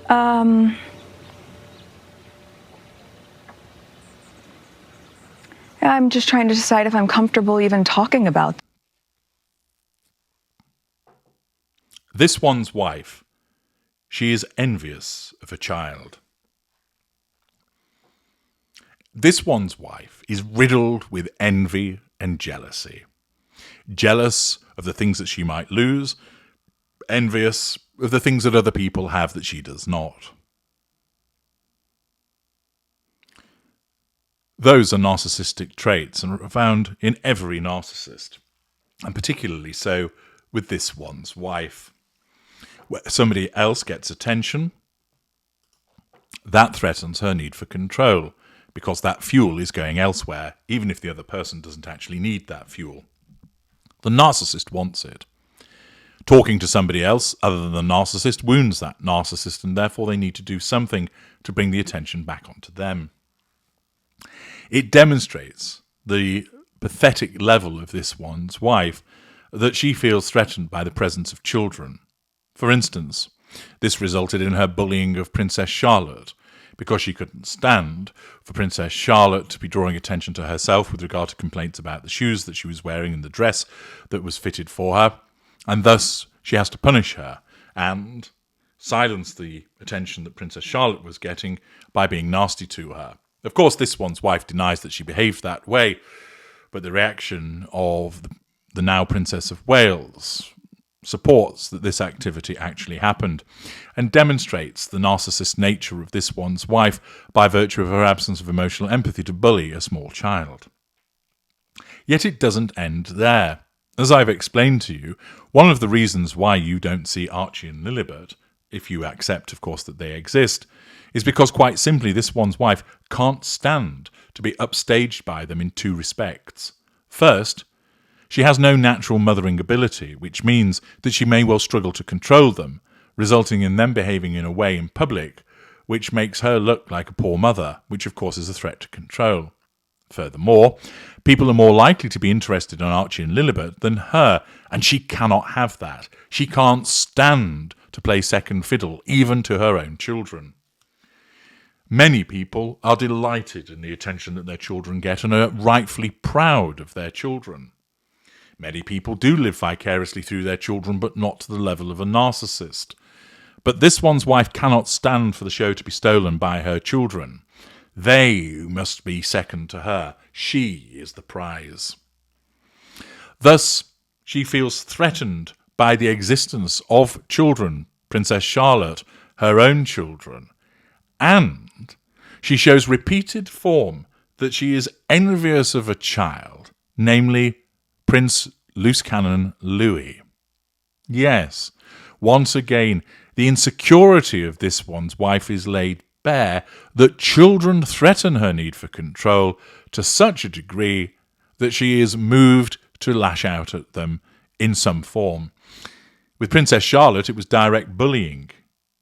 I'm just trying to decide if I'm comfortable even talking about that. This one's wife, she is envious of a child. This one's wife is riddled with envy and jealousy. Jealous of the things that she might lose, envious of the things that other people have that she does not. Those are narcissistic traits and are found in every narcissist, and particularly so with this one's wife. Where somebody else gets attention, that threatens her need for control, because that fuel is going elsewhere, even if the other person doesn't actually need that fuel. The narcissist wants it. Talking to somebody else other than the narcissist wounds that narcissist, and therefore they need to do something to bring the attention back onto them. It demonstrates the pathetic level of this one's wife, that she feels threatened by the presence of children. For instance, this resulted in her bullying of Princess Charlotte, because she couldn't stand for Princess Charlotte to be drawing attention to herself with regard to complaints about the shoes that she was wearing and the dress that was fitted for her, and thus she has to punish her and silence the attention that Princess Charlotte was getting by being nasty to her. Of course, this one's wife denies that she behaved that way, but the reaction of the now Princess of Wales supports that this activity actually happened, and demonstrates the narcissist nature of this one's wife by virtue of her absence of emotional empathy to bully a small child. Yet it doesn't end there. As I've explained to you, one of the reasons why you don't see Archie and Lilibet, if you accept, of course, that they exist, is because quite simply this one's wife can't stand to be upstaged by them in two respects. First, she has no natural mothering ability, which means that she may well struggle to control them, resulting in them behaving in a way in public which makes her look like a poor mother, which of course is a threat to control. Furthermore, people are more likely to be interested in Archie and Lilibet than her, and she cannot have that. She can't stand to play second fiddle, even to her own children. Many people are delighted in the attention that their children get and are rightfully proud of their children. Many people do live vicariously through their children, but not to the level of a narcissist. But this one's wife cannot stand for the show to be stolen by her children. They must be second to her. She is the prize. Thus, she feels threatened by the existence of children, Princess Charlotte, her own children, and she shows repeated form that she is envious of a child, namely Prince Loose Cannon Louis. Yes, once again, the insecurity of this one's wife is laid bare, that children threaten her need for control to such a degree that she is moved to lash out at them in some form. With Princess Charlotte, it was direct bullying.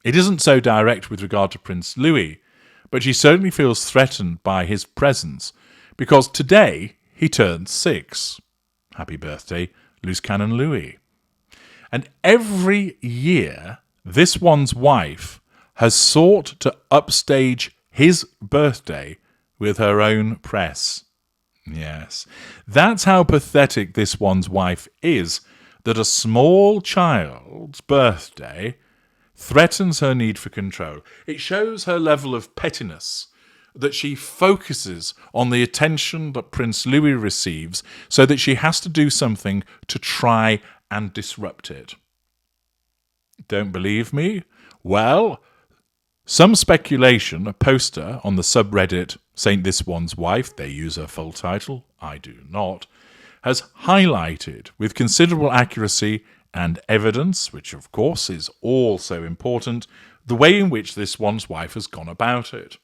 It isn't so direct with regard to Prince Louis, but she certainly feels threatened by his presence, because today he turns 6. Happy birthday, Loose Cannon Louis. And every year, this one's wife has sought to upstage his birthday with her own press. Yes, that's how pathetic this one's wife is, that a small child's birthday threatens her need for control. It shows her level of pettiness, that she focuses on the attention that Prince Louis receives so that she has to do something to try and disrupt it. Don't believe me? Well, some speculation, a poster on the subreddit Saint This One's Wife, they use her full title, I do not, has highlighted with considerable accuracy and evidence, which of course is also important, the way in which this one's wife has gone about it.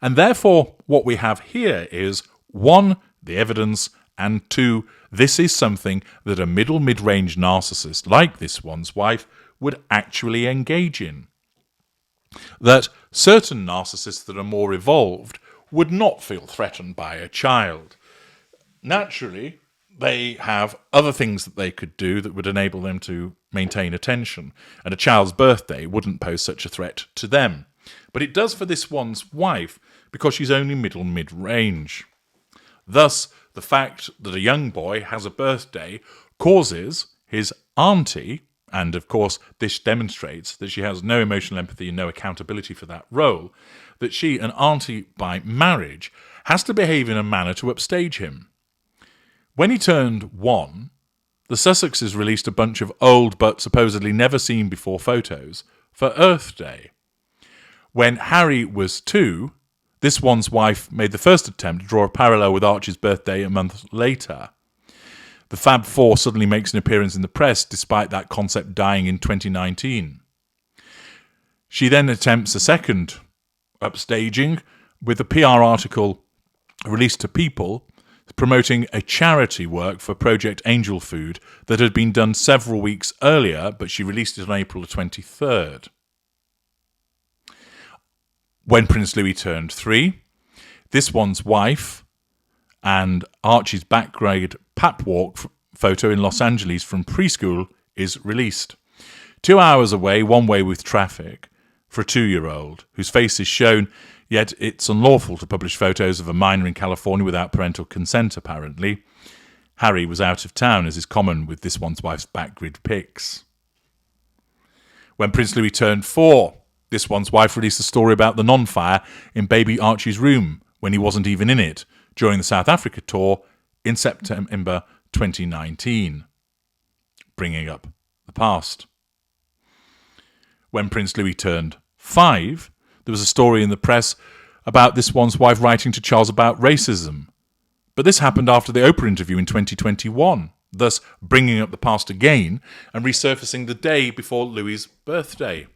And therefore, what we have here is 1, the evidence, and 2, this is something that a mid-range narcissist like this one's wife would actually engage in. That certain narcissists that are more evolved would not feel threatened by a child. Naturally, they have other things that they could do that would enable them to maintain attention, and a child's birthday wouldn't pose such a threat to them. But it does for this one's wife, because she's only mid-range. Thus, the fact that a young boy has a birthday causes his auntie, and of course this demonstrates that she has no emotional empathy and no accountability for that role, that she, an auntie by marriage, has to behave in a manner to upstage him. When he turned 1, the Sussexes released a bunch of old but supposedly never seen before photos for Earth Day. When Harry was 2, this one's wife made the first attempt to draw a parallel with Archie's birthday a month later. The Fab Four suddenly makes an appearance in the press despite that concept dying in 2019. She then attempts a second upstaging with a PR article released to People promoting a charity work for Project Angel Food that had been done several weeks earlier, but she released it on April the 23rd. When Prince Louis turned 3, this one's wife and Archie's backgrade pap walk photo in Los Angeles from preschool is released. 2 hours away, one way with traffic, for a 2-year-old whose face is shown, yet it's unlawful to publish photos of a minor in California without parental consent, apparently. Harry was out of town, as is common with this one's wife's backgrid pics. When Prince Louis turned 4, this one's wife released a story about the non-fire in baby Archie's room when he wasn't even in it during the South Africa tour in September 2019, bringing up the past. When Prince Louis turned 5, there was a story in the press about this one's wife writing to Charles about racism. But this happened after the Oprah interview in 2021, thus bringing up the past again and resurfacing the day before Louis's birthday.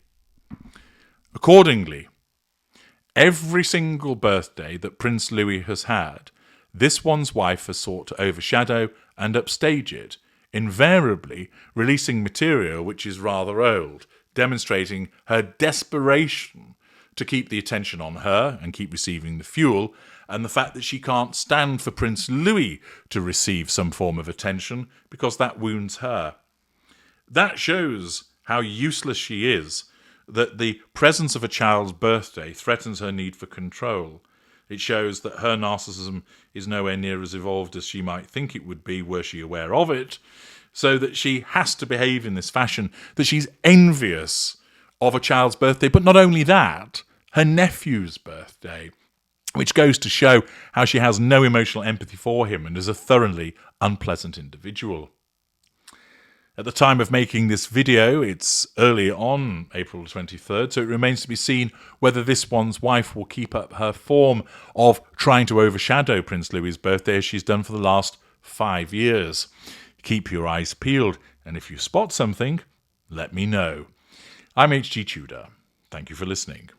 Accordingly, every single birthday that Prince Louis has had, this one's wife has sought to overshadow and upstage it, invariably releasing material which is rather old, demonstrating her desperation to keep the attention on her and keep receiving the fuel, and the fact that she can't stand for Prince Louis to receive some form of attention because that wounds her. That shows how useless she is, that the presence of a child's birthday threatens her need for control. It shows that her narcissism is nowhere near as evolved as she might think it would be were she aware of it, so that she has to behave in this fashion, that she's envious of a child's birthday, but not only that, her nephew's birthday, which goes to show how she has no emotional empathy for him and is a thoroughly unpleasant individual. At the time of making this video, it's early on April 23rd, so it remains to be seen whether this one's wife will keep up her form of trying to overshadow Prince Louis's birthday as she's done for the last 5 years. Keep your eyes peeled, and if you spot something, let me know. I'm H.G. Tudor. Thank you for listening.